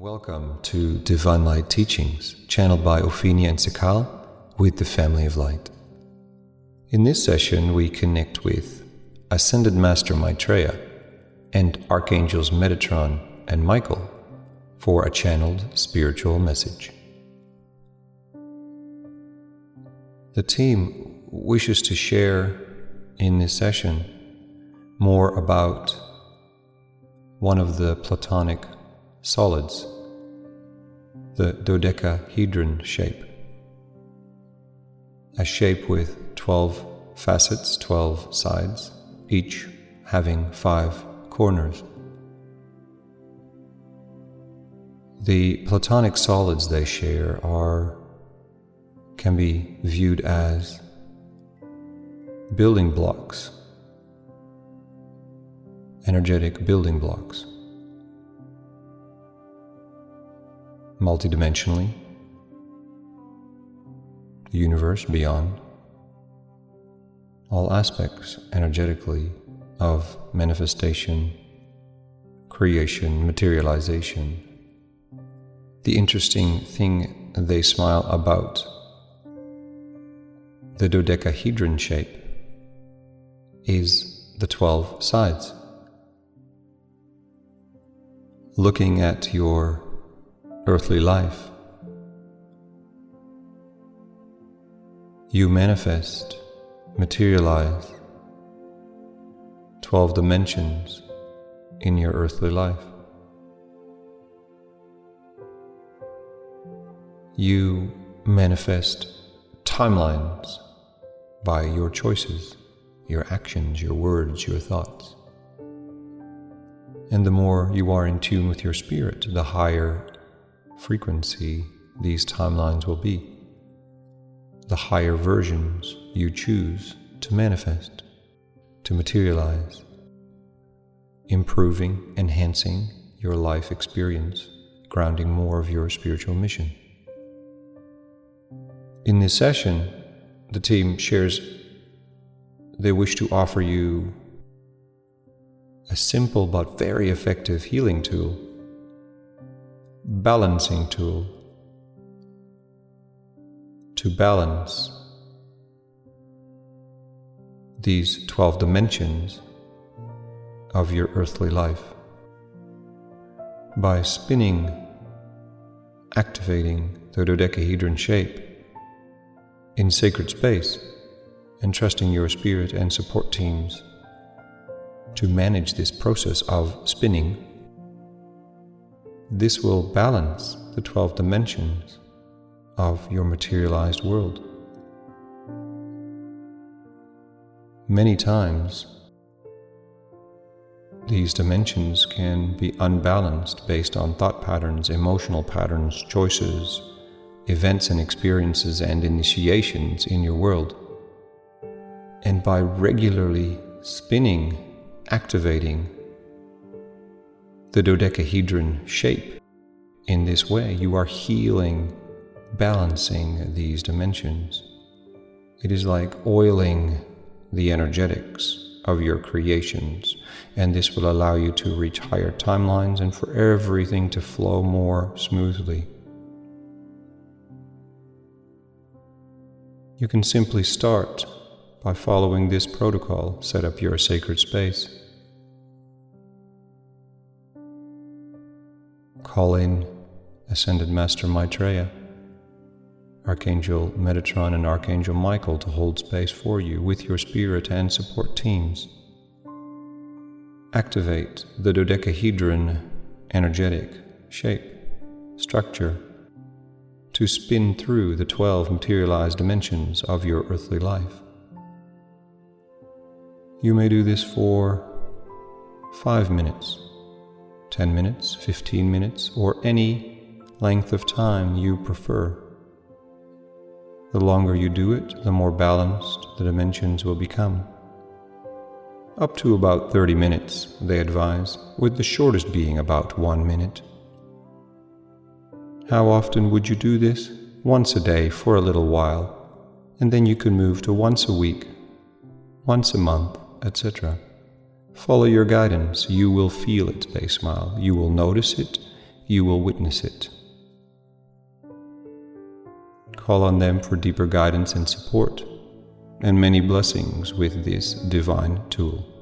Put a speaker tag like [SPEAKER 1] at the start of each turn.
[SPEAKER 1] Welcome to Divine Light Teachings, channeled by Opheana Sikaal with the Family of Light. In this session, we connect with Ascended Master Maitreya and Archangels Metatron and Michael for a channeled spiritual message. The team wishes to share in this session more about one of the Platonic Solids, the dodecahedron shape, a shape with 12 facets, 12 sides, each having 5 corners. The Platonic solids they share can be viewed as building blocks, energetic building blocks. Multidimensionally, the universe, beyond, all aspects energetically of manifestation, creation, materialization. The interesting thing they smile about the dodecahedron shape is the 12 sides. Looking at your earthly life, you manifest, materialize 12 dimensions in your earthly life. You manifest timelines by your choices, your actions, your words, your thoughts. And the more you are in tune with your spirit, the higher frequency these timelines will be, the higher versions you choose to manifest, to materialize, improving, enhancing your life experience, grounding more of your spiritual mission. In this session, the team shares they wish to offer you a simple but very effective healing tool, balancing tool, to balance these 12 dimensions of your earthly life by spinning, activating the dodecahedron shape in sacred space and trusting your spirit and support teams to manage this process of spinning. This will balance the 12 dimensions of your materialized world. Many times, these dimensions can be unbalanced based on thought patterns, emotional patterns, choices, events and experiences and initiations in your world. And by regularly spinning, activating the dodecahedron shape in this way, you are healing, balancing these dimensions. It is like oiling the energetics of your creations, and this will allow you to reach higher timelines and for everything to flow more smoothly. You can simply start by following this protocol. Set up your sacred space. Call in Ascended Master Maitreya, Archangel Metatron and Archangel Michael to hold space for you with your spirit and support teams. Activate the dodecahedron energetic shape, structure, to spin through the 12 materialized dimensions of your earthly life. You may do this for 5 minutes, 10 minutes, 15 minutes, or any length of time you prefer. The longer you do it, the more balanced the dimensions will become. Up to about 30 minutes, they advise, with the shortest being about 1 minute. How often would you do this? Once a day for a little while, and then you can move to once a week, once a month, etc. Follow your guidance. You will feel it, they smile. You will notice it. you will witness it. Call on them for deeper guidance and support, and many blessings with this divine tool.